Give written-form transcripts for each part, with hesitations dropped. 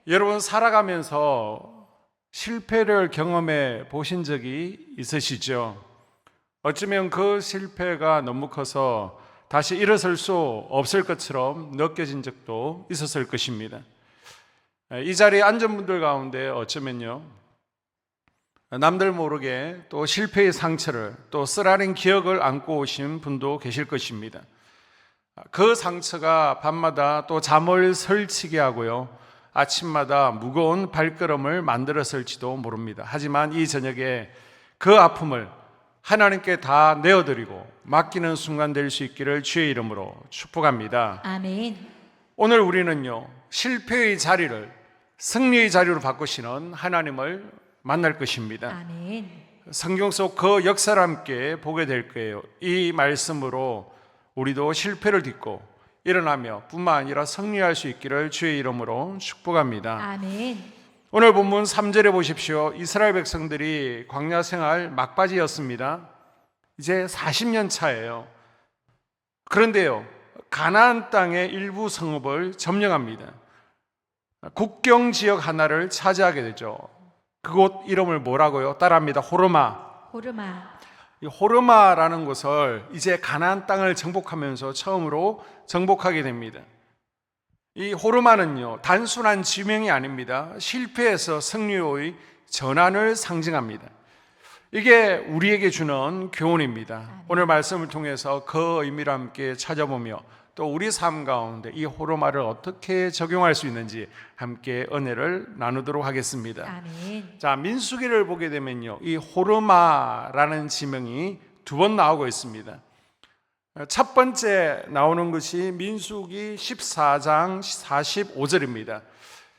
여러분 살아가면서 실패를 경험해 보신 적이 있으시죠? 어쩌면 그 실패가 너무 커서 다시 일어설 수 없을 것처럼 느껴진 적도 있었을 것입니다. 이 자리에 앉은 분들 가운데 어쩌면요, 남들 모르게 또 실패의 상처를, 또 쓰라린 기억을 안고 오신 분도 계실 것입니다. 그 상처가 밤마다 또 잠을 설치게 하고요, 아침마다 무거운 발걸음을 만들었을지도 모릅니다. 하지만 이 저녁에 그 아픔을 하나님께 다 내어드리고 맡기는 순간 될 수 있기를 주의 이름으로 축복합니다. 아멘. 오늘 우리는요, 실패의 자리를 승리의 자리로 바꾸시는 하나님을 만날 것입니다. 아멘. 성경 속 그 역사를 함께 보게 될 거예요. 이 말씀으로 우리도 실패를 딛고 일어나며 뿐만 아니라 승리할 수 있기를 주의 이름으로 축복합니다. 아멘. 오늘 본문 3절에 보십시오. 이스라엘 백성들이 광야 생활 막바지였습니다. 이제 40년 차예요. 그런데요, 가나안 땅의 일부 성읍을 점령합니다. 국경 지역 하나를 차지하게 되죠. 그곳 이름을 뭐라고요? 따라합니다. 호르마. 호르마. 이 호르마라는 곳을 이제 가나안 땅을 정복하면서 처음으로 정복하게 됩니다. 이 호르마는요, 단순한 지명이 아닙니다. 실패에서 승리의 전환을 상징합니다. 이게 우리에게 주는 교훈입니다. 오늘 말씀을 통해서 그 의미를 함께 찾아보며 또 우리 삶 가운데 이 호르마를 어떻게 적용할 수 있는지 함께 은혜를 나누도록 하겠습니다. 아멘. 자, 민수기를 보게 되면요, 이 호르마라는 지명이 두 번 나오고 있습니다. 첫 번째 나오는 것이 민수기 14장 45절입니다.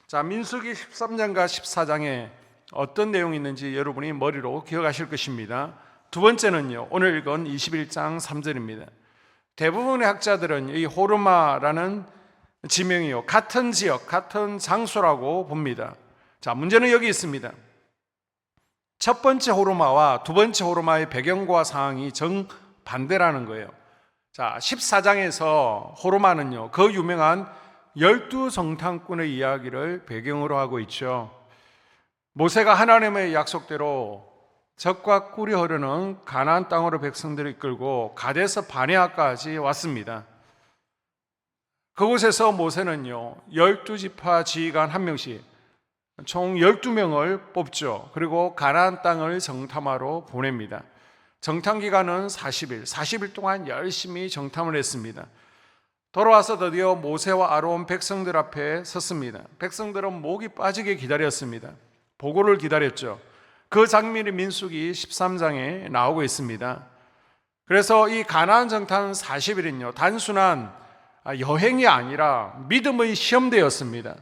자, 민수기 13장과 14장에 어떤 내용이 있는지 여러분이 머리로 기억하실 것입니다. 두 번째는요, 오늘 읽은 21장 3절입니다. 대부분의 학자들은 이 호르마라는 지명이요, 같은 지역, 같은 장소라고 봅니다. 자, 문제는 여기 있습니다. 첫 번째 호르마와 두 번째 호르마의 배경과 상황이 정반대라는 거예요. 자, 14장에서 호르마는요, 그 유명한 12정탐꾼의 이야기를 배경으로 하고 있죠. 모세가 하나님의 약속대로 적과 꿀이 흐르는 가나안 땅으로 백성들을 이끌고 가데스 바네아까지 왔습니다. 그곳에서 모세는요, 12지파 지휘관 한 명씩 총 12명을 뽑죠. 그리고 가나안 땅을 정탐하러 보냅니다. 정탐 기간은 40일 동안 열심히 정탐을 했습니다. 돌아와서 드디어 모세와 아론 백성들 앞에 섰습니다. 백성들은 목이 빠지게 기다렸습니다. 보고를 기다렸죠. 그 장면이 민수기 13장에 나오고 있습니다. 그래서 이 가나안 정탐 40일은요, 단순한 여행이 아니라 믿음의 시험대였습니다.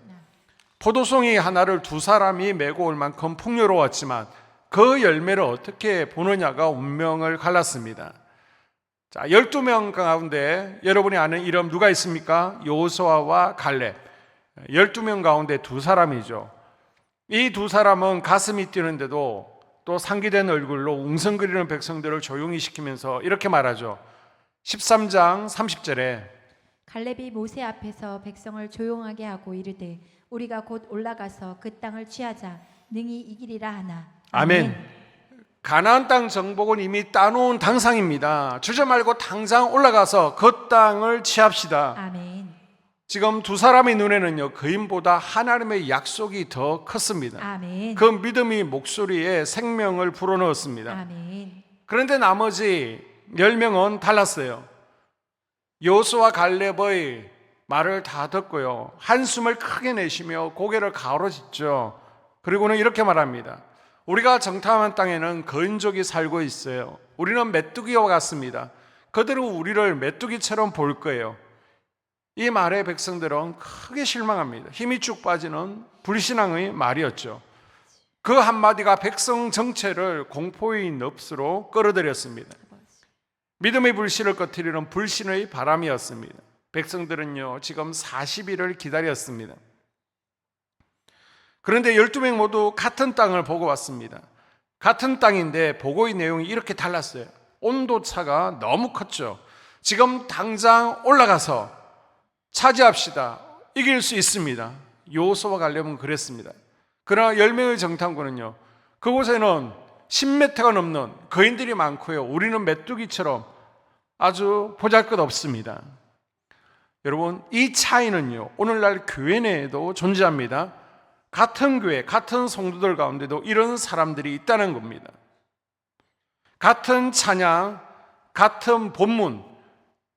포도송이 하나를 두 사람이 메고 올 만큼 풍요로웠지만 그 열매를 어떻게 보느냐가 운명을 갈랐습니다. 자, 12명 가운데 여러분이 아는 이름 누가 있습니까? 여호수아와 갈렙. 12명 가운데 두 사람이죠. 이 두 사람은 가슴이 뛰는데도 또 상기된 얼굴로 웅성거리는 백성들을 조용히 시키면서 이렇게 말하죠. 13장 30절에 갈렙이 모세 앞에서 백성을 조용하게 하고 이르되 우리가 곧 올라가서 그 땅을 취하자 능히 이기리라 하나. 아멘. 가나안 땅 정복은 이미 따놓은 당상입니다. 주저 말고 당장 올라가서 그 땅을 취합시다. 아멘. 지금 두 사람의 눈에는요, 그인보다 하나님의 약속이 더 컸습니다. 아멘. 그 믿음이 목소리에 생명을 불어넣었습니다. 아멘. 그런데 나머지 10명은 달랐어요. 여호수아 갈렙의 말을 다 듣고요, 한숨을 크게 내쉬며 고개를 가로짓죠. 그리고는 이렇게 말합니다. 우리가 정탐한 땅에는 거인족이 살고 있어요. 우리는 메뚜기와 같습니다. 그들은 우리를 메뚜기처럼 볼 거예요. 이 말에 백성들은 크게 실망합니다. 힘이 쭉 빠지는 불신앙의 말이었죠. 그 한마디가 백성 전체를 공포의 늪으로 끌어들였습니다. 믿음의 불신을 꺼뜨리는 불신의 바람이었습니다. 백성들은요, 지금 40일을 기다렸습니다. 그런데 12명 모두 같은 땅을 보고 왔습니다. 같은 땅인데 보고의 내용이 이렇게 달랐어요. 온도차가 너무 컸죠. 지금 당장 올라가서 차지합시다. 이길 수 있습니다. 여호수아와 갈렙은 그랬습니다. 그러나 10명의 정탐꾼은요, 그곳에는 10m가 넘는 거인들이 많고요, 우리는 메뚜기처럼 아주 보잘것없습니다. 여러분, 이 차이는요, 오늘날 교회 내에도 존재합니다. 같은 교회, 같은 성도들 가운데도 이런 사람들이 있다는 겁니다. 같은 찬양, 같은 본문,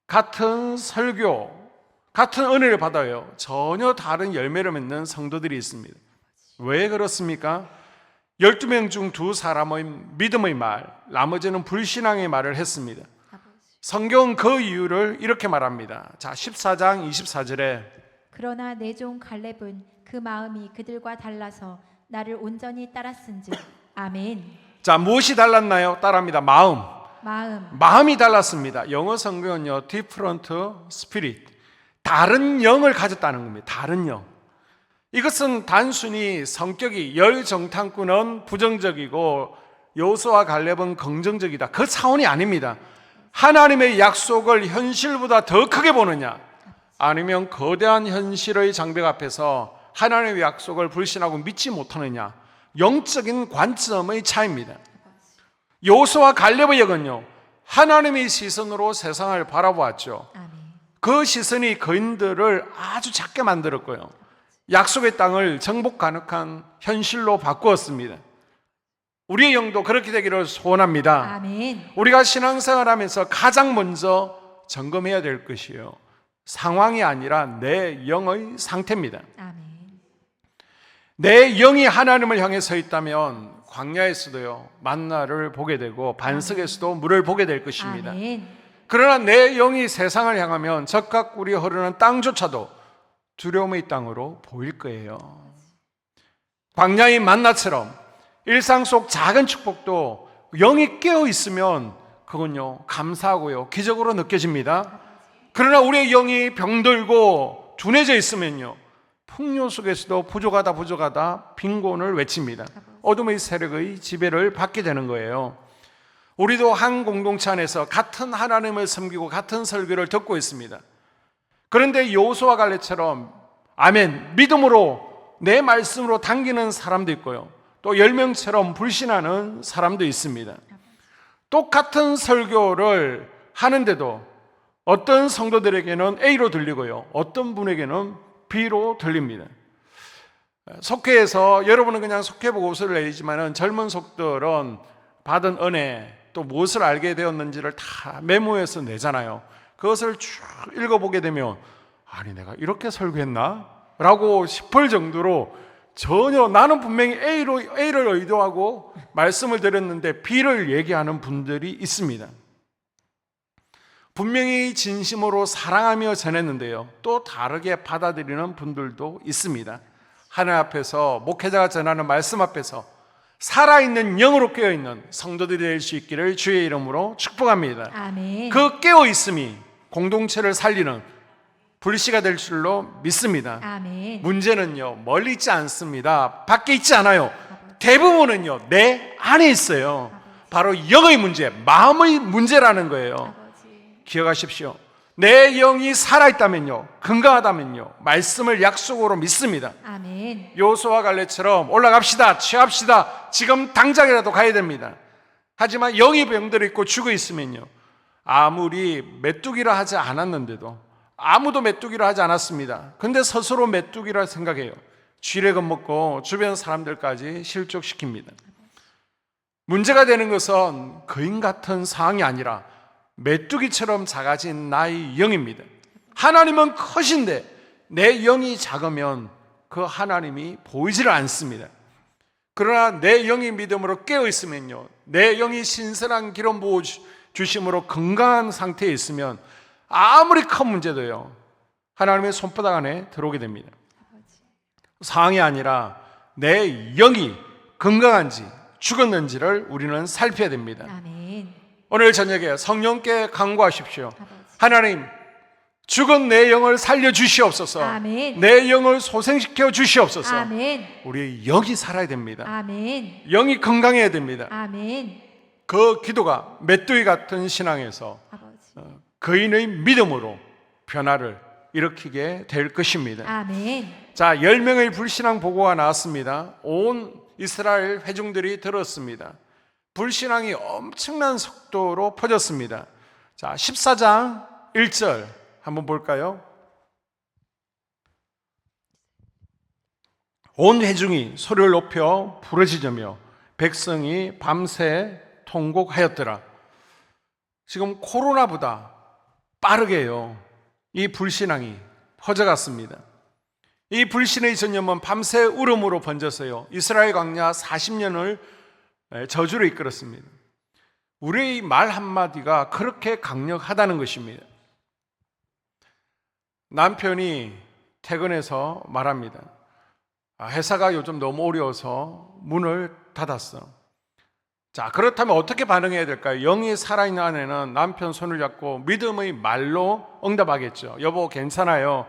같은 설교, 같은 은혜를 받아요. 전혀 다른 열매를 맺는 성도들이 있습니다. 왜 그렇습니까? 12명 중 2사람의 믿음의 말, 나머지는 불신앙의 말을 했습니다. 성경은 그 이유를 이렇게 말합니다. 자, 14장 24절에 그러나 내 종 갈렙은 그 마음이 그들과 달라서 나를 온전히 따랐은즉. 아멘. 자, 무엇이 달랐나요? 따라합니다. 마음이 달랐습니다. 영어 성경은요, different spirit, 다른 영을 가졌다는 겁니다. 다른 영. 이것은 단순히 성격이, 열정탐꾼은 부정적이고 여호수아와 갈렙은 긍정적이다, 그 차원이 아닙니다. 하나님의 약속을 현실보다 더 크게 보느냐, 아니면 거대한 현실의 장벽 앞에서 하나님의 약속을 불신하고 믿지 못하느냐, 영적인 관점의 차이입니다. 여호수아와 갈렙의 역은요, 하나님의 시선으로 세상을 바라보았죠. 그 시선이 거인들을 아주 작게 만들었고요, 약속의 땅을 정복 가능한 현실로 바꾸었습니다. 우리의 영도 그렇게 되기를 소원합니다. 아멘. 우리가 신앙생활하면서 가장 먼저 점검해야 될 것이요, 상황이 아니라 내 영의 상태입니다. 아멘. 내 영이 하나님을 향해 서 있다면 광야에서도요, 만나를 보게 되고 반석에서도 물을 보게 될 것입니다. 아멘. 그러나 내 영이 세상을 향하면 적각 꿀이 흐르는 땅조차도 두려움의 땅으로 보일 거예요. 광야의 만나처럼 일상 속 작은 축복도 영이 깨어 있으면 그건요, 감사하고요, 기적으로 느껴집니다. 그러나 우리의 영이 병들고 둔해져 있으면요, 풍요 속에서도 부족하다 빈곤을 외칩니다. 어둠의 세력의 지배를 받게 되는 거예요. 우리도 한 공동체 안에서 같은 하나님을 섬기고 같은 설교를 듣고 있습니다. 그런데 여호수아와 갈렙처럼 아멘, 믿음으로 내 말씀으로 당기는 사람도 있고요, 또 10명처럼 불신하는 사람도 있습니다. 똑같은 설교를 하는데도 어떤 성도들에게는 A로 들리고요, 어떤 분에게는 B로 들립니다. 속회에서 여러분은 그냥 속회보고 웃을 내지만 젊은 속들은 받은 은혜, 또 무엇을 알게 되었는지를 다 메모해서 내잖아요. 그것을 쭉 읽어보게 되면 아니, 내가 이렇게 설교했나? 라고 싶을 정도로 전혀, 나는 분명히 A를 의도하고 말씀을 드렸는데 B를 얘기하는 분들이 있습니다. 분명히 진심으로 사랑하며 전했는데요, 또 다르게 받아들이는 분들도 있습니다. 하나님 앞에서, 목회자가 전하는 말씀 앞에서 살아있는 영으로 깨어있는 성도들이 될 수 있기를 주의 이름으로 축복합니다. 아멘. 그 깨어있음이 공동체를 살리는 불씨가 될 줄로 믿습니다. 아멘. 문제는요, 멀리 있지 않습니다. 밖에 있지 않아요. 대부분은요, 내 안에 있어요. 바로 영의 문제, 마음의 문제라는 거예요. 기억하십시오. 내 영이 살아있다면요, 건강하다면요, 말씀을 약속으로 믿습니다. 아멘. 여호수아와 갈렙처럼 올라갑시다, 취합시다, 지금 당장이라도 가야 됩니다. 하지만 영이 병들어 있고 죽어 있으면요, 아무리 메뚜기라 하지 않았는데도, 아무도 메뚜기라 하지 않았습니다. 근데 스스로 메뚜기라 생각해요. 쥐레 겁먹고 주변 사람들까지 실족시킵니다. 문제가 되는 것은 거인 같은 상황이 아니라 메뚜기처럼 작아진 나의 영입니다. 하나님은 크신데 내 영이 작으면 그 하나님이 보이지를 않습니다. 그러나 내 영이 믿음으로 깨어 있으면요, 내 영이 신선한 기름 부어 주심으로 건강한 상태에 있으면 아무리 큰 문제도요, 하나님의 손바닥 안에 들어오게 됩니다. 상황이 아니라 내 영이 건강한지 죽었는지를 우리는 살펴야 됩니다. 아멘. 오늘 저녁에 성령께 간구하십시오. 하나님, 죽은 내 영을 살려주시옵소서. 아멘. 내 영을 소생시켜 주시옵소서. 아멘. 우리의 영이 살아야 됩니다. 아멘. 영이 건강해야 됩니다. 아멘. 그 기도가 메뚜기 같은 신앙에서 거인의 믿음으로 변화를 일으키게 될 것입니다. 아멘. 자, 10명의 불신앙 보고가 나왔습니다. 온 이스라엘 회중들이 들었습니다. 불신앙이 엄청난 속도로 퍼졌습니다. 자, 14장 1절 한번 볼까요? 온 회중이 소리를 높여 부르짖으며 백성이 밤새 통곡하였더라. 지금 코로나보다 빠르게요, 이 불신앙이 퍼져갔습니다. 이 불신의 전염은 밤새 울음으로 번졌어요. 이스라엘 광야 40년을 저주로 이끌었습니다. 우리의 말 한마디가 그렇게 강력하다는 것입니다. 남편이 퇴근해서 말합니다. 회사가 요즘 너무 어려워서 문을 닫았어. 자, 그렇다면 어떻게 반응해야 될까요? 영이 살아있는 아내는 남편 손을 잡고 믿음의 말로 응답하겠죠. 여보, 괜찮아요.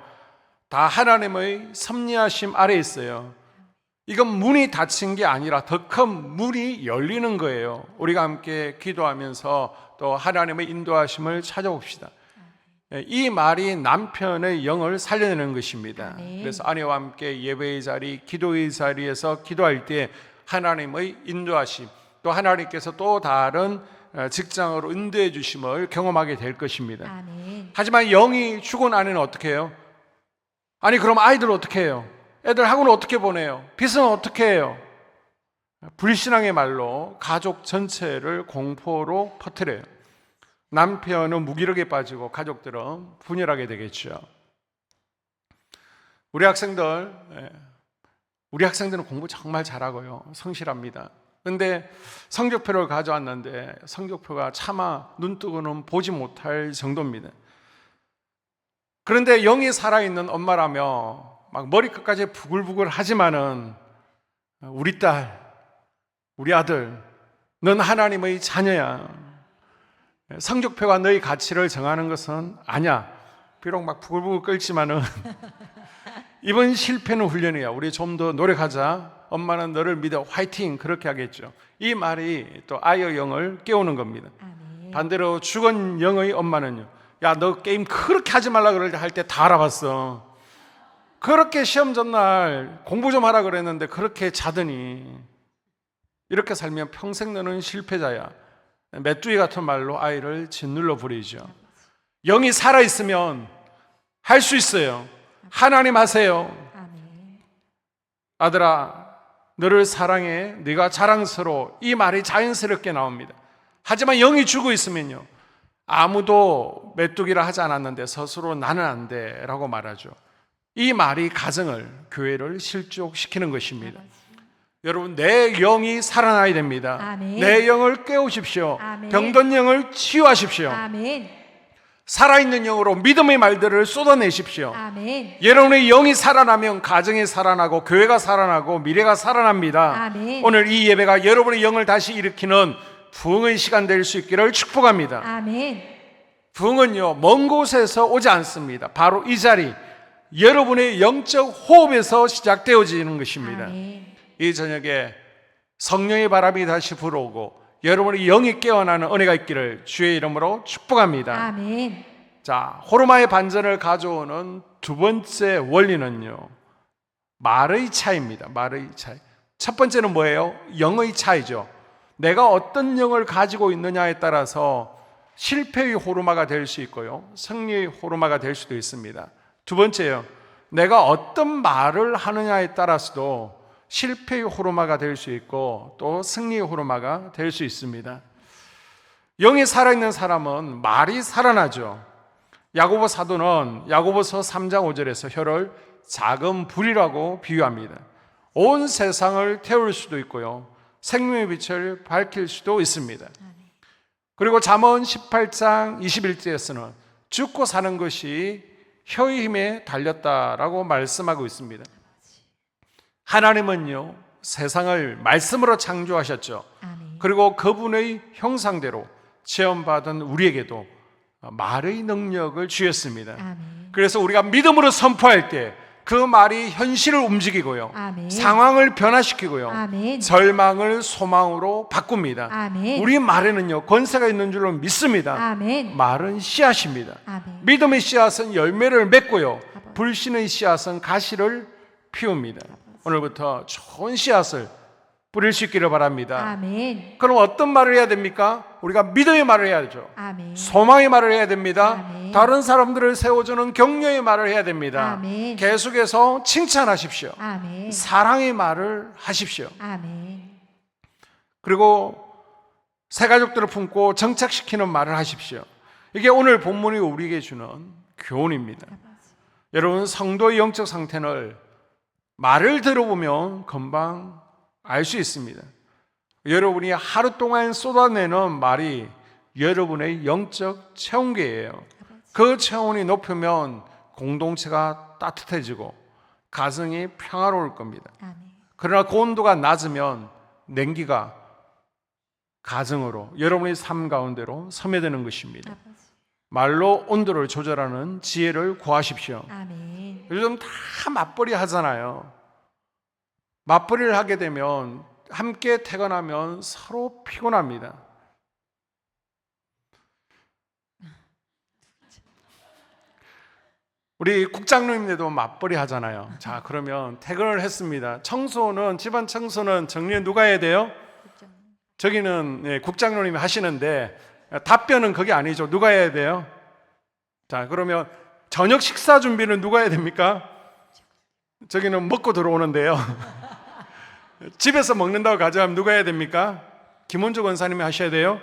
다 하나님의 섭리하심 아래 있어요. 이건 문이 닫힌 게 아니라 더 큰 문이 열리는 거예요. 우리가 함께 기도하면서 또 하나님의 인도하심을 찾아봅시다. 이 말이 남편의 영을 살려내는 것입니다. 그래서 아내와 함께 예배의 자리, 기도의 자리에서 기도할 때 하나님의 인도하심, 또 하나님께서 또 다른 직장으로 인도해 주심을 경험하게 될 것입니다. 아멘. 하지만 영이 죽은 아내는 어떻게 해요? 아니, 그럼 아이들 어떻게 해요? 애들 학원 어떻게 보내요? 빚은 어떻게 해요? 불신앙의 말로 가족 전체를 공포로 퍼뜨려요. 남편은 무기력에 빠지고 가족들은 분열하게 되겠죠. 우리 학생들은 공부 정말 잘하고요, 성실합니다. 그런데 성적표를 가져왔는데 성적표가 차마 눈뜨고는 보지 못할 정도입니다. 그런데 영이 살아있는 엄마라며 막 머리끝까지 부글부글 하지만은 우리 딸, 우리 아들, 넌 하나님의 자녀야. 성적표가 너의 가치를 정하는 것은 아니야. 비록 막 부글부글 끓지만은 이번 실패는 훈련이야. 우리 좀 더 노력하자. 엄마는 너를 믿어. 화이팅. 그렇게 하겠죠. 이 말이 또 아이의 영을 깨우는 겁니다. 아멘. 반대로 죽은 영의 엄마는요, 야, 너 게임 그렇게 하지 말라 그럴 때 할 때 다 알아봤어. 그렇게 시험 전날 공부 좀 하라 그랬는데 그렇게 자더니 이렇게 살면 평생 너는 실패자야. 메뚜기 같은 말로 아이를 짓눌러 버리죠. 영이 살아있으면 할 수 있어요. 하나님 하세요. 아멘. 아들아, 너를 사랑해. 네가 자랑스러워. 이 말이 자연스럽게 나옵니다. 하지만 영이 죽어 있으면요, 아무도 메뚜기라 하지 않았는데 스스로 나는 안 돼 라고 말하죠. 이 말이 가정을, 교회를 실족시키는 것입니다. 여러분, 내 영이 살아나야 됩니다. 아멘. 내 영을 깨우십시오. 아멘. 병든 영을 치유하십시오. 아멘. 살아있는 영으로 믿음의 말들을 쏟아내십시오. 아멘. 여러분의 영이 살아나면 가정이 살아나고 교회가 살아나고 미래가 살아납니다. 아멘. 오늘 이 예배가 여러분의 영을 다시 일으키는 부흥의 시간 될 수 있기를 축복합니다. 아멘. 부흥은요, 먼 곳에서 오지 않습니다. 바로 이 자리, 여러분의 영적 호흡에서 시작되어지는 것입니다. 아멘. 이 저녁에 성령의 바람이 다시 불어오고 여러분의 영이 깨어나는 은혜가 있기를 주의 이름으로 축복합니다. 아멘. 자, 호르마의 반전을 가져오는 두 번째 원리는요, 말의 차이입니다. 말의 차이. 첫 번째는 뭐예요? 영의 차이죠. 내가 어떤 영을 가지고 있느냐에 따라서 실패의 호르마가 될 수 있고요, 승리의 호르마가 될 수도 있습니다. 두 번째요, 내가 어떤 말을 하느냐에 따라서도 실패의 호르마가 될 수 있고 또 승리의 호르마가 될 수 있습니다. 영이 살아있는 사람은 말이 살아나죠. 야고보 사도는 야고보서 3장 5절에서 혀를 작은 불이라고 비유합니다. 온 세상을 태울 수도 있고요, 생명의 빛을 밝힐 수도 있습니다. 그리고 잠언 18장 21절에서는 죽고 사는 것이 혀의 힘에 달렸다라고 말씀하고 있습니다. 하나님은요, 세상을 말씀으로 창조하셨죠. 아멘. 그리고 그분의 형상대로 체험받은 우리에게도 말의 능력을 주셨습니다. 아멘. 그래서 우리가 믿음으로 선포할 때 그 말이 현실을 움직이고요, 아멘. 상황을 변화시키고요, 아멘. 절망을 소망으로 바꿉니다. 아멘. 우리 말에는요, 권세가 있는 줄로 믿습니다. 아멘. 말은 씨앗입니다. 아멘. 믿음의 씨앗은 열매를 맺고요, 아멘. 불신의 씨앗은 가시를 피웁니다. 오늘부터 좋은 씨앗을 뿌릴 수 있기를 바랍니다. 아멘. 그럼 어떤 말을 해야 됩니까? 우리가 믿음의 말을 해야죠. 아멘. 소망의 말을 해야 됩니다. 아멘. 다른 사람들을 세워주는 격려의 말을 해야 됩니다. 아멘. 계속해서 칭찬하십시오. 아멘. 사랑의 말을 하십시오. 아멘. 그리고 새 가족들을 품고 정착시키는 말을 하십시오. 이게 오늘 본문이 우리에게 주는 교훈입니다. 여러분, 성도의 영적 상태를 말을 들어보면 금방 알 수 있습니다. 여러분이 하루 동안 쏟아내는 말이 여러분의 영적 체온계예요. 그 체온이 높으면 공동체가 따뜻해지고 가정이 평화로울 겁니다. 아멘. 그러나 그 온도가 낮으면 냉기가 가정으로, 여러분의 삶 가운데로 스며드는 것입니다. 아버지. 말로 온도를 조절하는 지혜를 구하십시오. 아멘. 요즘 다 맞벌이 하잖아요. 맞벌이를 하게 되면 함께 퇴근하면 서로 피곤합니다. 우리 국장님들도 맞벌이 하잖아요. 자, 그러면 퇴근을 했습니다. 청소는, 집안 청소는 정리는 누가 해야 돼요? 저기는 국장님이 하시는데 답변은 그게 아니죠. 누가 해야 돼요? 자, 그러면 저녁 식사 준비는 누가 해야 됩니까? 저기는 먹고 들어오는데요. 집에서 먹는다고 가정하면 누가 해야 됩니까? 김원주 권사님이 하셔야 돼요?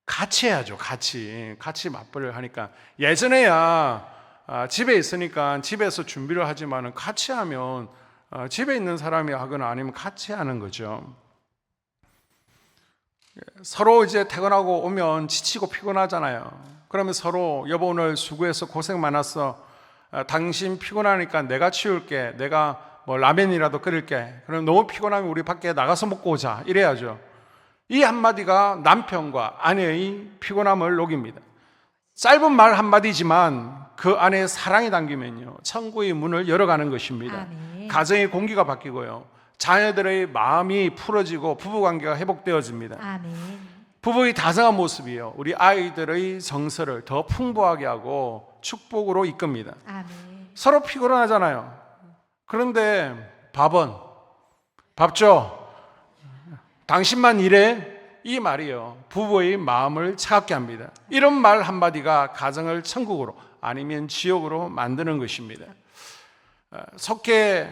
같이 해야죠. 같이 맞벌이를 하니까. 예전에야 집에 있으니까 집에서 준비를 하지만 같이 하면 집에 있는 사람이 하거나 아니면 같이 하는 거죠. 서로 이제 퇴근하고 오면 지치고 피곤하잖아요. 그러면 서로 여보 오늘 수고해서 고생 많았어. 당신 피곤하니까 내가 치울게. 내가 뭐 라면이라도 끓일게. 그럼 너무 피곤하면 우리 밖에 나가서 먹고 오자. 이래야죠. 이 한마디가 남편과 아내의 피곤함을 녹입니다. 짧은 말 한마디지만 그 안에 사랑이 담기면요 천국의 문을 열어가는 것입니다. 아멘. 가정의 공기가 바뀌고요 자녀들의 마음이 풀어지고 부부관계가 회복되어집니다. 아멘. 부부의 다정한 모습이요 우리 아이들의 정서를 더 풍부하게 하고 축복으로 이끕니다. 아멘. 서로 피곤하잖아요. 그런데 밥 줘. 당신만 일해. 이 말이요 부부의 마음을 차갑게 합니다. 이런 말 한마디가 가정을 천국으로 아니면 지옥으로 만드는 것입니다. 속해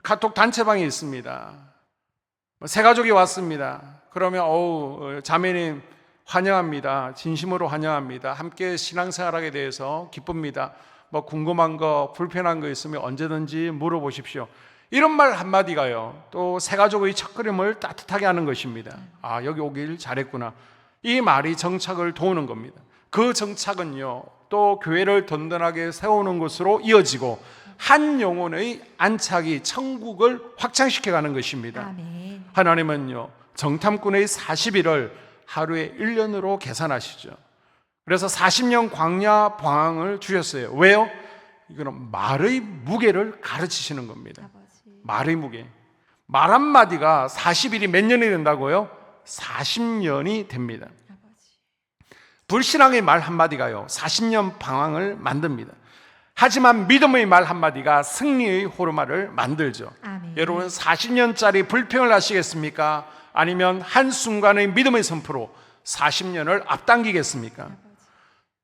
카톡 단체방이 있습니다. 새 가족이 왔습니다. 그러면 자매님 환영합니다. 진심으로 환영합니다. 함께 신앙생활하게 돼서 기쁩니다. 뭐 궁금한 거 불편한 거 있으면 언제든지 물어보십시오. 이런 말 한마디가요 또 새 가족의 첫걸음을 따뜻하게 하는 것입니다. 아, 여기 오길 잘했구나. 이 말이 정착을 도우는 겁니다. 그 정착은요 또 교회를 든든하게 세우는 것으로 이어지고 한 영혼의 안착이 천국을 확장시켜가는 것입니다. 아멘. 하나님은요 정탐꾼의 40일을 하루에 1년으로 계산하시죠. 그래서 40년 광야 방황을 주셨어요. 왜요? 이거는 말의 무게를 가르치시는 겁니다. 아버지. 말의 무게. 말 한마디가 40일이 몇 년이 된다고요? 40년이 됩니다. 아버지. 불신앙의 말 한마디가요 40년 방황을 만듭니다. 하지만 믿음의 말 한마디가 승리의 호르마를 만들죠. 아멘. 여러분 40년짜리 불평을 하시겠습니까? 아니면 한순간의 믿음의 선포로 40년을 앞당기겠습니까?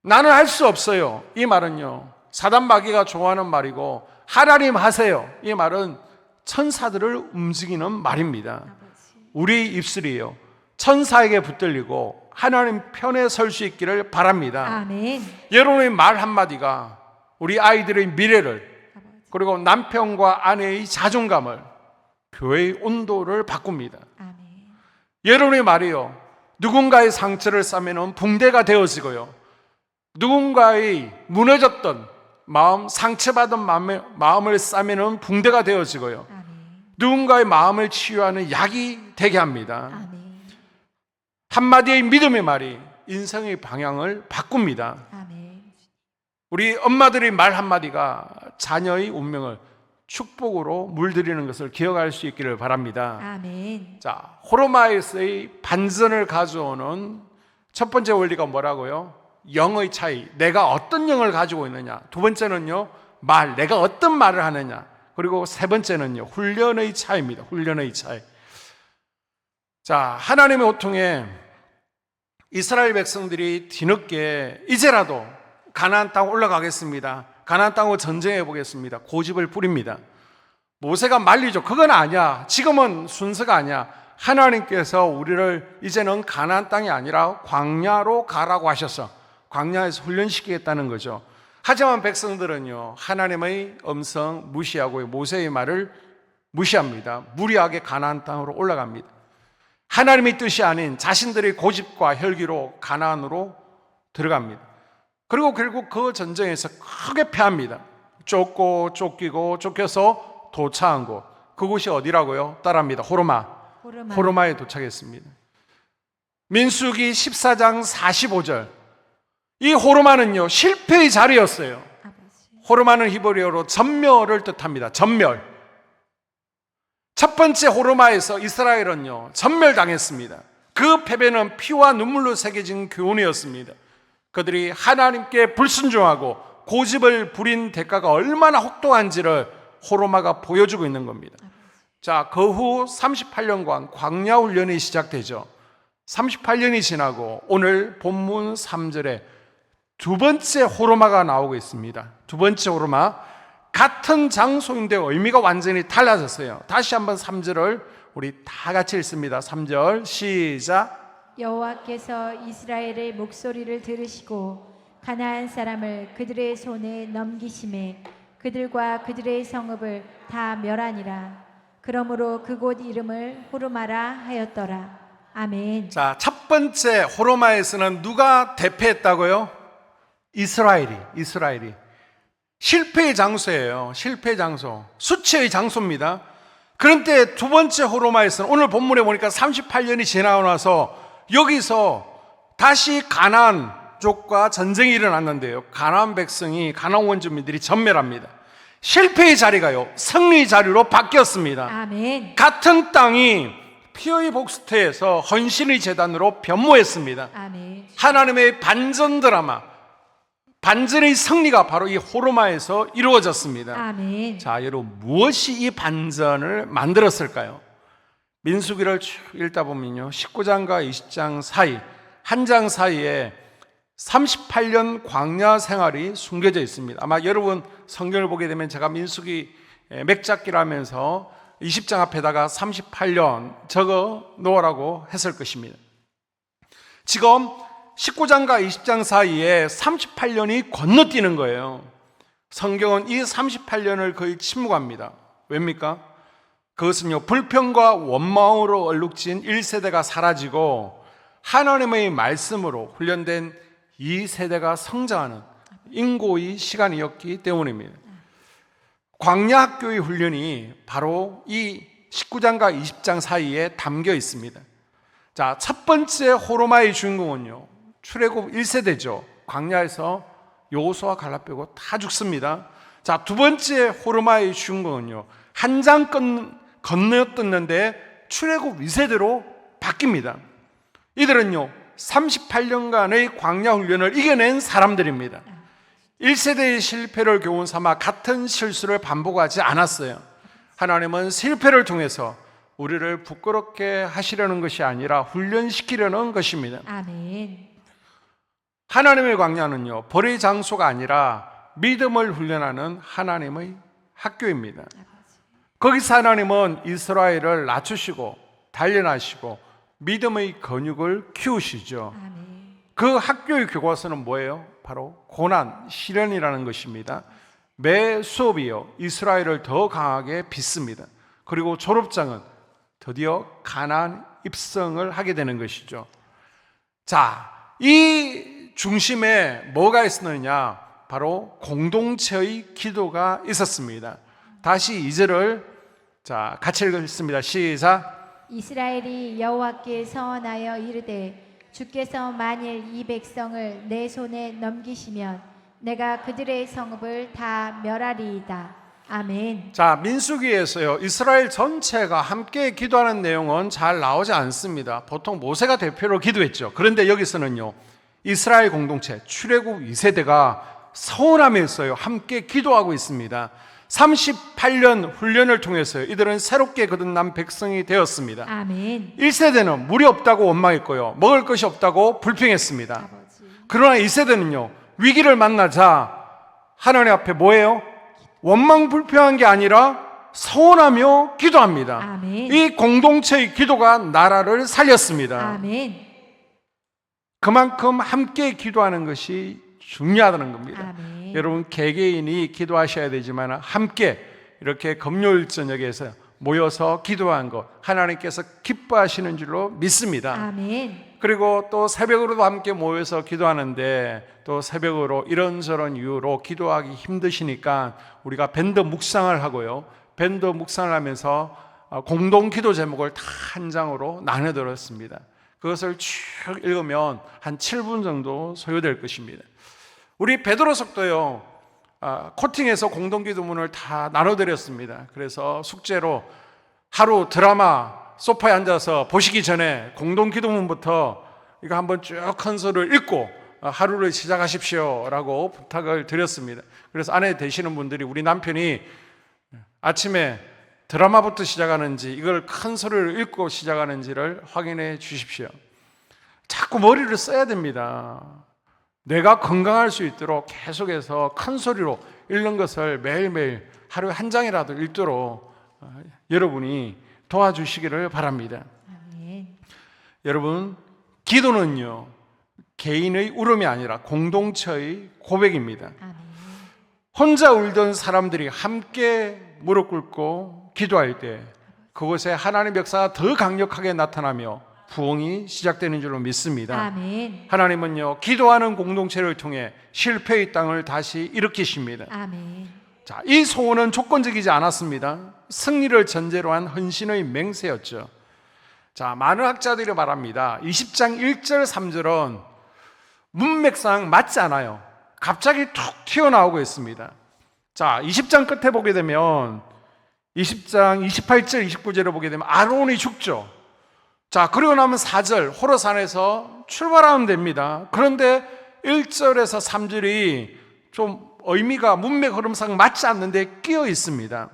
나는 할 수 없어요. 이 말은요 사단 마귀가 좋아하는 말이고 하나님 하세요. 이 말은 천사들을 움직이는 말입니다. 우리 입술이요 천사에게 붙들리고 하나님 편에 설 수 있기를 바랍니다. 아멘. 여러분의 말 한마디가 우리 아이들의 미래를 그리고 남편과 아내의 자존감을 교회의 온도를 바꿉니다. 아멘. 여러분의 말이요 누군가의 상처를 싸매는 붕대가 되어지고요 누군가의 무너졌던 마음, 상처받은 마음을 싸매는 붕대가 되어지고요 아멘. 누군가의 마음을 치유하는 약이 되게 합니다. 아멘. 한마디의 믿음의 말이 인생의 방향을 바꿉니다. 아멘. 우리 엄마들의 말 한마디가 자녀의 운명을 축복으로 물들이는 것을 기억할 수 있기를 바랍니다. 아멘. 자, 호르마에서의 반전을 가져오는 첫 번째 원리가 뭐라고요? 영의 차이. 내가 어떤 영을 가지고 있느냐. 두 번째는요, 내가 어떤 말을 하느냐. 그리고 세 번째는요, 훈련의 차이입니다. 훈련의 차이. 자, 하나님의 호통에 이스라엘 백성들이 뒤늦게 이제라도 가나안 땅 올라가겠습니다. 가나안 땅으로 전쟁해 보겠습니다. 고집을 부립니다. 모세가 말리죠. 그건 아니야. 지금은 순서가 아니야. 하나님께서 우리를 이제는 가나안 땅이 아니라 광야로 가라고 하셔서 광야에서 훈련시키겠다는 거죠. 하지만 백성들은요, 하나님의 음성 무시하고 모세의 말을 무시합니다. 무리하게 가나안 땅으로 올라갑니다. 하나님의 뜻이 아닌 자신들의 고집과 혈기로 가나안으로 들어갑니다. 그리고 결국 그 전쟁에서 크게 패합니다. 쫓고 쫓기고 쫓겨서 도착한 곳, 그곳이 어디라고요? 따라합니다. 호르마에 도착했습니다. 민수기 14장 45절. 이 호르마는요, 실패의 자리였어요. 호르마는 히브리어로 전멸을 뜻합니다. 전멸. 첫 번째 호르마에서 이스라엘은요, 전멸당했습니다. 그 패배는 피와 눈물로 새겨진 교훈이었습니다. 그들이 하나님께 불순종하고 고집을 부린 대가가 얼마나 혹독한지를 호르마가 보여주고 있는 겁니다. 자, 그 후 38년간 광야 훈련이 시작되죠. 38년이 지나고 오늘 본문 3절에 두 번째 호르마가 나오고 있습니다. 두 번째 호르마, 같은 장소인데 의미가 완전히 달라졌어요. 다시 한번 3절을 우리 다 같이 읽습니다. 3절 시작. 여호와께서 이스라엘의 목소리를 들으시고 가나안 사람을 그들의 손에 넘기심에 그들과 그들의 성읍을 다 멸하니라. 그러므로 그곳 이름을 호르마라 하였더라. 아멘. 자, 첫 번째 호르마에서는 누가 대패했다고요? 이스라엘이 실패의 장소예요. 실패의 장소, 수치의 장소입니다. 그런데 두 번째 호르마에서는 오늘 본문에 보니까 38년이 지나고 나서 여기서 다시 가나안 족과 전쟁이 일어났는데요, 가나안 백성이, 가나안 원주민들이 전멸합니다. 실패의 자리가요, 승리의 자리로 바뀌었습니다. 아멘. 같은 땅이 피의 복수태에서 헌신의 제단으로 변모했습니다. 아멘. 하나님의 반전 드라마, 반전의 승리가 바로 이 호르마에서 이루어졌습니다. 아멘. 자, 여러분, 무엇이 이 반전을 만들었을까요? 민수기를 쭉 읽다 보면요, 19장과 20장 사이, 한 장 사이에 38년 광야 생활이 숨겨져 있습니다. 아마 여러분 성경을 보게 되면 제가 민수기 맥잡기를 하면서 20장 앞에다가 38년 적어 놓으라고 했을 것입니다. 지금 19장과 20장 사이에 38년이 건너뛰는 거예요. 성경은 이 38년을 거의 침묵합니다. 왜입니까? 그것은요, 불평과 원망으로 얼룩진 1세대가 사라지고 하나님의 말씀으로 훈련된 2세대가 성장하는 인고의 시간이었기 때문입니다. 광야 학교의 훈련이 바로 이 19장과 20장 사이에 담겨 있습니다. 자, 첫 번째 호르마의 주인공은요, 출애굽 1세대죠. 광야에서 여호수아 갈렙 빼고 다 죽습니다. 자, 두 번째 호르마의 주인공은요, 한 장 건너뛰는데 출애굽 2세대로 바뀝니다. 이들은요, 38년간의 광야 훈련을 이겨낸 사람들입니다. 1세대의 실패를 교훈 삼아 같은 실수를 반복하지 않았어요. 하나님은 실패를 통해서 우리를 부끄럽게 하시려는 것이 아니라 훈련시키려는 것입니다. 아멘. 하나님의 광야는요, 벌의 장소가 아니라 믿음을 훈련하는 하나님의 학교입니다. 거기서 하나님은 이스라엘을 낮추시고 단련하시고 믿음의 근육을 키우시죠. 아멘. 그 학교의 교과서는 뭐예요? 바로 고난, 시련이라는 것입니다. 매 수업이요, 이스라엘을 더 강하게 빚습니다. 그리고 졸업장은 드디어 가나안 입성을 하게 되는 것이죠. 자, 이 중심에 뭐가 있었느냐? 바로 공동체의 기도가 있었습니다. 다시 2절을 자, 같이 읽겠습니다. 시작. 이스라엘이 여호와께 서원하여 이르되 주께서 만일 이 백성을 내 손에 넘기시면 내가 그들의 성읍을 다 멸하리이다. 아멘. 자, 민수기에서요, 이스라엘 전체가 함께 기도하는 내용은 잘 나오지 않습니다. 보통 모세가 대표로 기도했죠. 그런데 여기서는요, 이스라엘 공동체 출애굽 2세대가 서운함에 있어요, 함께 기도하고 있습니다. 38년 훈련을 통해서 이들은 새롭게 거듭난 백성이 되었습니다. 아멘. 1세대는 물이 없다고 원망했고요, 먹을 것이 없다고 불평했습니다. 아버지. 그러나 2세대는요, 위기를 만나자 하나님 앞에 뭐예요? 원망 불평한 게 아니라 서원하며 기도합니다. 아멘. 이 공동체의 기도가 나라를 살렸습니다. 아멘. 그만큼 함께 기도하는 것이 중요하다는 겁니다. 아멘. 여러분, 개개인이 기도하셔야 되지만 함께 이렇게 금요일 저녁에서 모여서 기도한 것 하나님께서 기뻐하시는 줄로 믿습니다. 아멘. 그리고 또 새벽으로도 함께 모여서 기도하는데, 또 새벽으로 이런저런 이유로 기도하기 힘드시니까 우리가 밴드 묵상을 하고요, 밴드 묵상을 하면서 공동 기도 제목을 다 한 장으로 나눠 들었습니다. 그것을 쭉 읽으면 한 7분 정도 소요될 것입니다. 우리 베드로 속도요, 코팅해서 공동 기도문을 다 나눠 드렸습니다. 그래서 숙제로 하루 드라마 소파에 앉아서 보시기 전에 공동 기도문부터 이거 한번 쭉 한 소를 읽고 하루를 시작하십시오 라고 부탁을 드렸습니다. 그래서 아내 되시는 분들이 우리 남편이 아침에 드라마부터 시작하는지 이걸 큰 소리를 읽고 시작하는지를 확인해 주십시오. 자꾸 머리를 써야 됩니다. 뇌가 건강할 수 있도록 계속해서 큰 소리로 읽는 것을 매일매일 하루에 한 장이라도 읽도록 여러분이 도와주시기를 바랍니다. 아멘. 여러분, 기도는요, 개인의 울음이 아니라 공동체의 고백입니다. 아멘. 혼자 울던 사람들이 함께 무릎 꿇고 기도할 때 그곳에 하나님의 역사가 더 강력하게 나타나며 부흥이 시작되는 줄로 믿습니다. 아멘. 하나님은요, 기도하는 공동체를 통해 실패의 땅을 다시 일으키십니다. 아멘. 자, 이 소원은 조건적이지 않았습니다. 승리를 전제로 한 헌신의 맹세였죠. 자, 많은 학자들이 말합니다. 20장 1절 3절은 문맥상 맞지 않아요. 갑자기 툭 튀어나오고 있습니다. 자, 20장 끝에 보게 되면 20장 28절 29절을 보게 되면 아론이 죽죠. 자, 그리고 나면 4절 호르산에서 출발하면 됩니다. 그런데 1절에서 3절이 좀 의미가 문맥 흐름상 맞지 않는데 끼어 있습니다.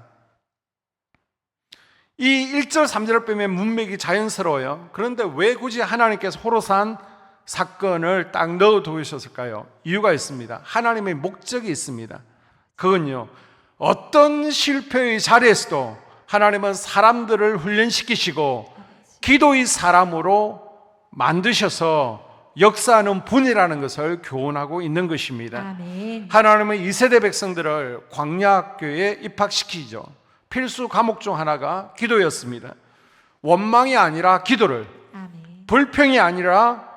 이 1절 3절을 빼면 문맥이 자연스러워요. 그런데 왜 굳이 하나님께서 호르산 사건을 딱 넣어 두셨을까요? 이유가 있습니다. 하나님의 목적이 있습니다. 그건요, 어떤 실패의 자리에서도 하나님은 사람들을 훈련시키시고 기도의 사람으로 만드셔서 역사하는 분이라는 것을 교훈하고 있는 것입니다. 아멘. 하나님은 2세대 백성들을 광야학교에 입학시키죠. 필수 과목 중 하나가 기도였습니다. 원망이 아니라 기도를, 아멘. 불평이 아니라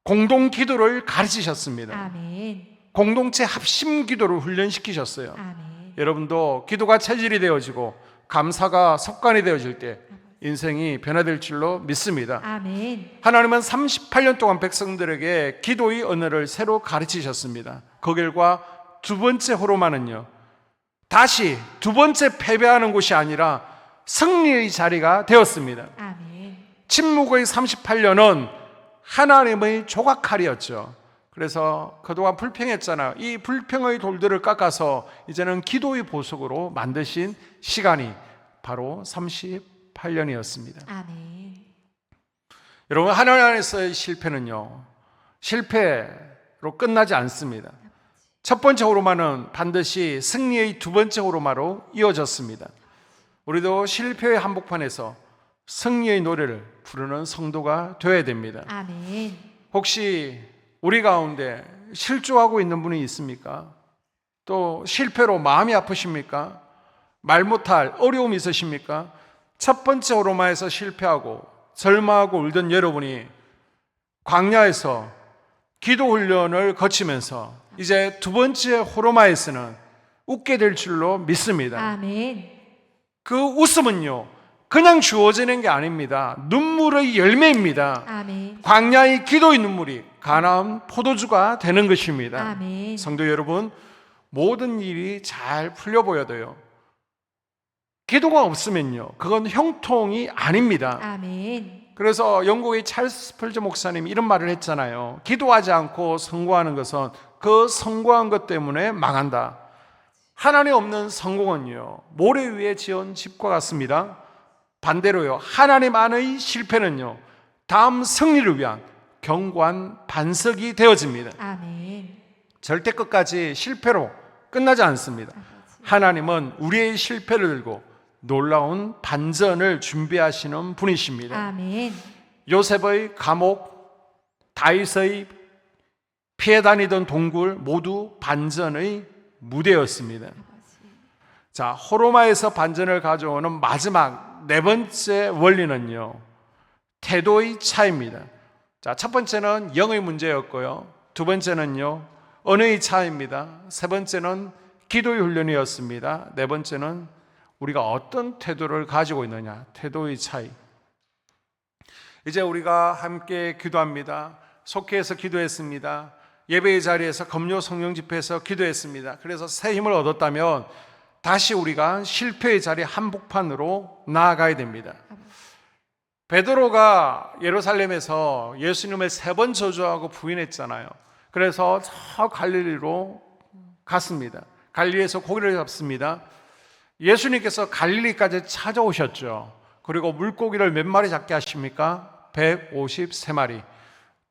공동 기도를 가르치셨습니다. 아멘. 공동체 합심 기도를 훈련시키셨어요. 아멘. 여러분도 기도가 체질이 되어지고 감사가 습관이 되어질 때 인생이 변화될 줄로 믿습니다. 아멘. 하나님은 38년 동안 백성들에게 기도의 언어를 새로 가르치셨습니다. 그 결과 두 번째 호르마는요, 다시 두 번째 패배하는 곳이 아니라 승리의 자리가 되었습니다. 아멘. 침묵의 38년은 하나님의 조각칼이었죠. 그래서 그동안 불평했잖아요. 이 불평의 돌들을 깎아서 이제는 기도의 보석으로 만드신 시간이 바로 38년이었습니다. 아멘. 여러분, 하나님 안에서의 실패는요, 실패로 끝나지 않습니다. 첫 번째 호르마는 반드시 승리의 두 번째 호르마로 이어졌습니다. 우리도 실패의 한복판에서 승리의 노래를 부르는 성도가 되어야 됩니다. 아멘. 혹시 우리 가운데 실조하고 있는 분이 있습니까? 또 실패로 마음이 아프십니까? 말 못할 어려움이 있으십니까? 첫 번째 호르마에서 실패하고 절망하고 울던 여러분이 광야에서 기도 훈련을 거치면서 이제 두 번째 호르마에서는 웃게 될 줄로 믿습니다. 아멘. 그 웃음은요, 그냥 주어지는 게 아닙니다. 눈물의 열매입니다. 아멘. 광야의 기도의 눈물이 가나안 포도주가 되는 것입니다. 아멘. 성도 여러분, 모든 일이 잘 풀려 보여도요, 기도가 없으면요, 그건 형통이 아닙니다. 아멘. 그래서 영국의 찰스 스펄전 목사님이 이런 말을 했잖아요. 기도하지 않고 성공하는 것은 그 성공한 것 때문에 망한다. 하나님 없는 성공은요, 모래 위에 지은 집과 같습니다. 반대로요, 하나님 안의 실패는요, 다음 승리를 위한 견고한 반석이 되어집니다. 아멘. 절대 끝까지 실패로 끝나지 않습니다. 하나님은 우리의 실패를 들고 놀라운 반전을 준비하시는 분이십니다. 아멘. 요셉의 감옥, 다윗의 피해 다니던 동굴 모두 반전의 무대였습니다. 자, 호르마에서 반전을 가져오는 마지막 네 번째 원리는요, 태도의 차이입니다. 자, 첫 번째는 영의 문제였고요, 두 번째는요, 언어의 차이입니다. 세 번째는 기도의 훈련이었습니다. 네 번째는 우리가 어떤 태도를 가지고 있느냐, 태도의 차이. 이제 우리가 함께 기도합니다. 속회에서 기도했습니다. 예배의 자리에서 검요 성령 집회에서 기도했습니다. 그래서 새 힘을 얻었다면 다시 우리가 실패의 자리 한복판으로 나아가야 됩니다. 베드로가 예루살렘에서 예수님을 3번 저주하고 부인했잖아요. 그래서 저 갈릴리로 갔습니다. 갈릴리에서 고기를 잡습니다. 예수님께서 갈릴리까지 찾아오셨죠. 그리고 물고기를 몇 마리 잡게 하십니까? 153마리.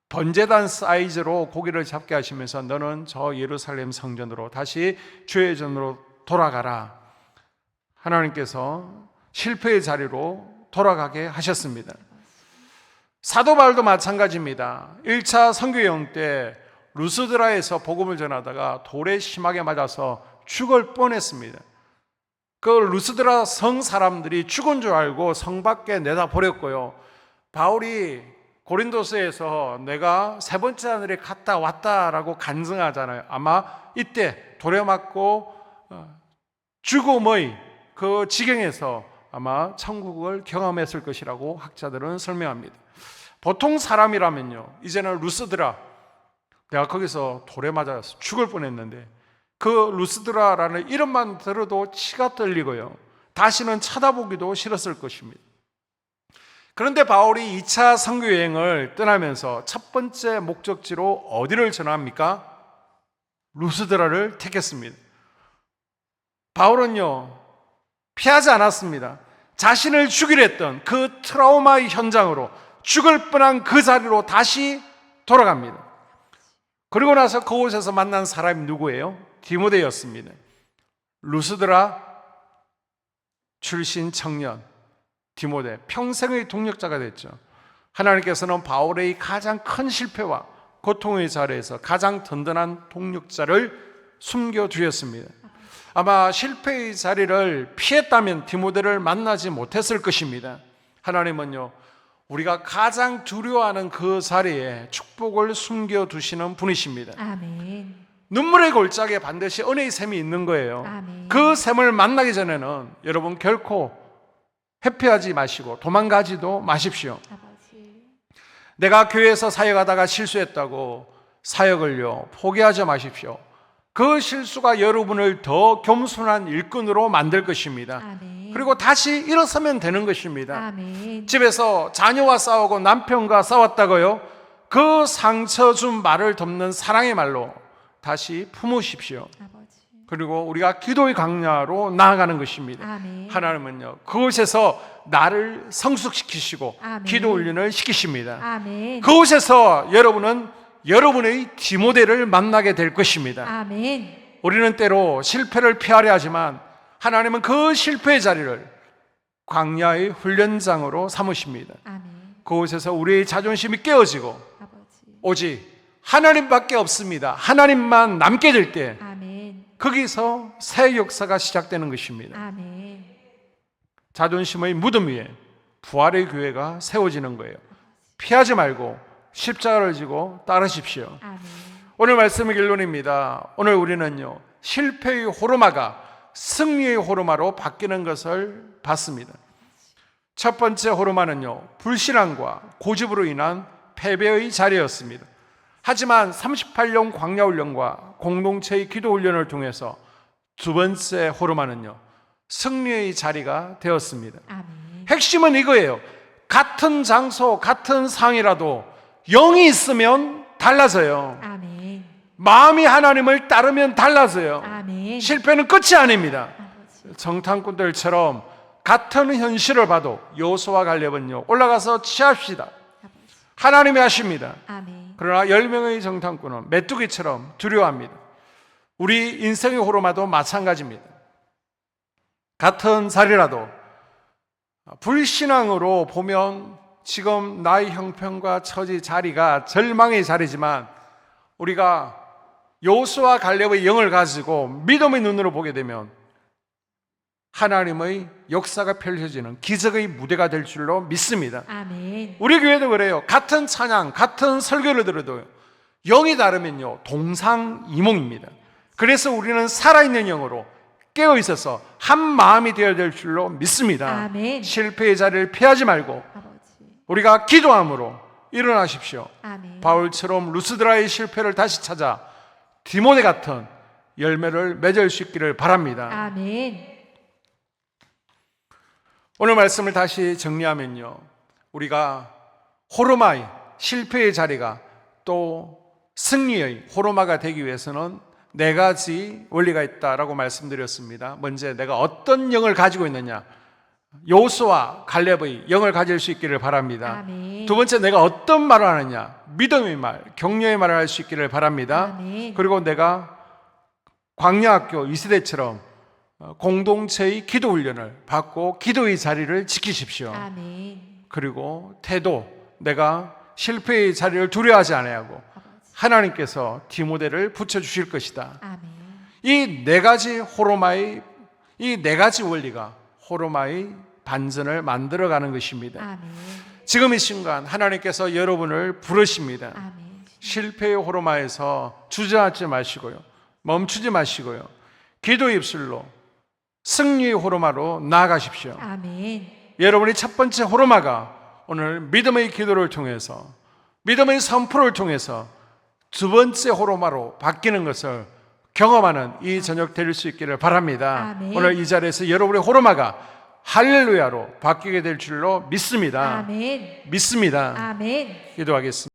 번제단 사이즈로 고기를 잡게 하시면서 너는 저 예루살렘 성전으로 다시 주의 전으로 돌아가라. 하나님께서 실패의 자리로 돌아가게 하셨습니다. 사도 바울도 마찬가지입니다. 1차 선교여행 때 루스드라에서 복음을 전하다가 돌에 심하게 맞아서 죽을 뻔했습니다. 그 루스드라 성 사람들이 죽은 줄 알고 성 밖에 내다 버렸고요. 바울이 고린도서에서 내가 3번째 하늘에 갔다 왔다라고 간증하잖아요. 아마 이때 돌에 맞고 죽음의 그 지경에서 아마 천국을 경험했을 것이라고 학자들은 설명합니다. 보통 사람이라면요, 이제는 루스드라, 내가 거기서 돌에 맞아서 죽을 뻔했는데 그 루스드라라는 이름만 들어도 치가 떨리고요, 다시는 쳐다보기도 싫었을 것입니다. 그런데 바울이 2차 선교 여행을 떠나면서 첫 번째 목적지로 어디를 전합니까? 루스드라를 택했습니다. 바울은요, 피하지 않았습니다. 자신을 죽이려 했던 그 트라우마의 현장으로, 죽을 뻔한 그 자리로 다시 돌아갑니다. 그리고 나서 그곳에서 만난 사람이 누구예요? 디모데였습니다. 루스드라 출신 청년 디모데, 평생의 동력자가 됐죠. 하나님께서는 바울의 가장 큰 실패와 고통의 자리에서 가장 든든한 동력자를 숨겨두셨습니다. 아마 실패의 자리를 피했다면 디모데를 만나지 못했을 것입니다. 하나님은요, 우리가 가장 두려워하는 그 자리에 축복을 숨겨두시는 분이십니다. 아멘. 눈물의 골짜기에 반드시 은혜의 샘이 있는 거예요. 아멘. 그 샘을 만나기 전에는 여러분 결코 회피하지 마시고 도망가지도 마십시오. 아버지. 내가 교회에서 사역하다가 실수했다고 사역을요 포기하지 마십시오. 그 실수가 여러분을 더 겸손한 일꾼으로 만들 것입니다. 아멘. 그리고 다시 일어서면 되는 것입니다. 아멘. 집에서 자녀와 싸우고 남편과 싸웠다고요, 그 상처 준 말을 덮는 사랑의 말로 다시 품으십시오. 아버지. 그리고 우리가 기도의 강야로 나아가는 것입니다. 아멘. 하나님은요, 그곳에서 나를 성숙시키시고 아멘. 기도 훈련을 시키십니다. 아멘. 그곳에서 여러분은 여러분의 디모데를 만나게 될 것입니다. 아멘. 우리는 때로 실패를 피하려 하지만 하나님은 그 실패의 자리를 광야의 훈련장으로 삼으십니다. 아멘. 그곳에서 우리의 자존심이 깨어지고 아버지. 오직 하나님밖에 없습니다. 하나님만 남게 될 때 아멘. 거기서 새 역사가 시작되는 것입니다. 아멘. 자존심의 무덤 위에 부활의 교회가 세워지는 거예요. 피하지 말고 십자가를 지고 따르십시오. 아멘. 오늘 말씀의 결론입니다. 오늘 우리는요, 실패의 호르마가 승리의 호르마로 바뀌는 것을 봤습니다. 첫 번째 호르마는요, 불신앙과 고집으로 인한 패배의 자리였습니다. 하지만 38년 광야훈련과 공동체의 기도훈련을 통해서 두 번째 호르마는요, 승리의 자리가 되었습니다. 아멘. 핵심은 이거예요. 같은 장소, 같은 상이라도 영이 있으면 달라져요. 아멘. 마음이 하나님을 따르면 달라져요. 아멘. 실패는 끝이 아닙니다. 아버지. 정탐꾼들처럼 같은 현실을 봐도 여호수아와 갈렙은요, 올라가서 취합시다. 아버지. 하나님이 하십니다. 아멘. 그러나 10명의 정탐꾼은 메뚜기처럼 두려워합니다. 우리 인생의 호르마도 마찬가지입니다. 같은 자리라도 불신앙으로 보면 지금 나의 형편과 처지 자리가 절망의 자리지만, 우리가 여호수아 갈렙의 영을 가지고 믿음의 눈으로 보게 되면 하나님의 역사가 펼쳐지는 기적의 무대가 될 줄로 믿습니다. 아멘. 우리 교회도 그래요. 같은 찬양, 같은 설교를 들어도 영이 다르면요, 동상이몽입니다. 그래서 우리는 살아있는 영으로 깨어 있어서 한 마음이 되어야 될 줄로 믿습니다. 아멘. 실패의 자리를 피하지 말고 아버지. 우리가 기도함으로 일어나십시오. 아멘. 바울처럼 루스드라의 실패를 다시 찾아 디모데 같은 열매를 맺을 수 있기를 바랍니다. 아멘. 오늘 말씀을 다시 정리하면요, 우리가 호르마의 실패의 자리가 또 승리의 호르마가 되기 위해서는 4가지 원리가 있다라고 말씀드렸습니다. 먼저 내가 어떤 영을 가지고 있느냐, 여호수아 갈렙의 영을 가질 수 있기를 바랍니다. 아멘. 두 번째, 내가 어떤 말을 하느냐, 믿음의 말, 격려의 말을 할 수 있기를 바랍니다. 아멘. 그리고 내가 광야학교 2세대처럼 공동체의 기도 훈련을 받고 기도의 자리를 지키십시오. 아멘. 그리고 태도, 내가 실패의 자리를 두려워하지 아니하고 아버지. 하나님께서 디모데를 붙여주실 것이다. 아멘. 이 4가지 호르마의, 이 4가지 원리가 호르마의 반전을 만들어가는 것입니다. 아멘. 지금 이 순간 하나님께서 여러분을 부르십니다. 아멘. 실패의 호르마에서 주저하지 마시고요, 멈추지 마시고요, 기도 입술로 승리의 호르마로 나아가십시오. 아멘. 여러분의 첫 번째 호르마가 오늘 믿음의 기도를 통해서, 믿음의 선포를 통해서 두 번째 호르마로 바뀌는 것을 경험하는 이 저녁 될 수 있기를 바랍니다. 아멘. 오늘 이 자리에서 여러분의 호르마가 할렐루야로 바뀌게 될 줄로 믿습니다. 아멘. 믿습니다. 아멘. 기도하겠습니다.